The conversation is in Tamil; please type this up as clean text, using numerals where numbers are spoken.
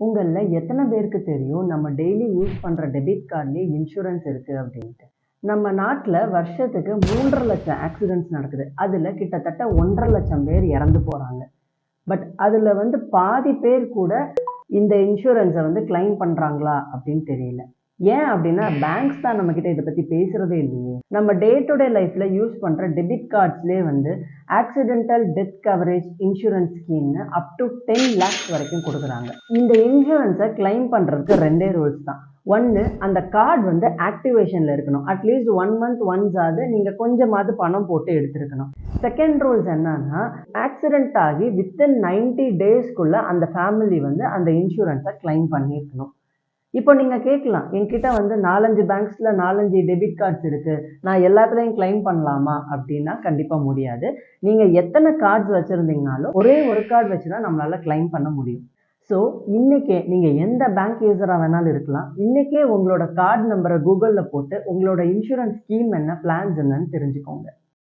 உங்கள்ல எத்தனை பேருக்கு தெரியும் நம்ம டெய்லி யூஸ் பண்ற டெபிட் கார்ட்லயே இன்சூரன்ஸ் இருக்கு அப்படின்ட்டு? நம்ம நாட்டுல வருஷத்துக்கு 3.5 லட்சம் ஆக்சிடென்ட்ஸ் நடக்குது. அதுல கிட்டத்தட்ட 1.5 லட்சம் பேர் இறந்து போறாங்க. பட் அதுல பாதி பேர் கூட இந்த இன்சூரன்ஸை கிளைம் பண்றாங்களா அப்படின்னு தெரியல. ஏன் அப்படின்னா பேங்க்ஸ் தான் நம்ம கிட்ட இதை பத்தி பேசுறதே இல்லையே. நம்ம டே டு டே லைஃப்ல யூஸ் பண்ற டெபிட் கார்ட்ஸ்லேயே ஆக்சிடென்டல் டெத் கவரேஜ் இன்சூரன்ஸ் ஸ்கீம்னு அப் டு 10 lakhs வரைக்கும் கொடுக்குறாங்க. இந்த இன்சூரன்ஸை கிளைம் பண்றதுக்கு ரெண்டே ரூல்ஸ் தான். ஒன்று, அந்த கார்டு ஆக்டிவேஷன்ல இருக்கணும். அட்லீஸ்ட் 1 month ஒன்ஸ் ஆகுது நீங்க கொஞ்சமாவது பணம் போட்டு எடுத்திருக்கணும். செகண்ட் ரூல்ஸ் என்னன்னா, ஆக்சிடென்ட் ஆகி வித்தின் 90 டேஸ்க்குள்ள அந்த ஃபேமிலி அந்த இன்சூரன்ஸை கிளைம் பண்ணியிருக்கணும். இப்போ நீங்க கேட்கலாம், என்கிட்ட 4-5 பேங்க்ஸ்ல 4-5 டெபிட் கார்ட்ஸ் இருக்கு, நான் எல்லாத்துலயும் கிளைம் பண்ணலாமா அப்படின்னா கண்டிப்பா முடியாது. நீங்க எத்தனை கார்ட்ஸ் வச்சிருந்தீங்கனாலும் ஒரே ஒரு கார்டு வச்சுதான் நம்மளால கிளைம் பண்ண முடியும். ஸோ இன்னைக்கே நீங்க எந்த பேங்க் யூசரா வேணாலும் இருக்கலாம். இன்னைக்கே உங்களோட கார்டு நம்பரை கூகுள்ல போட்டு உங்களோட இன்சூரன்ஸ் ஸ்கீம் என்ன, பிளான்ஸ் என்னன்னு தெரிஞ்சுக்கோங்க.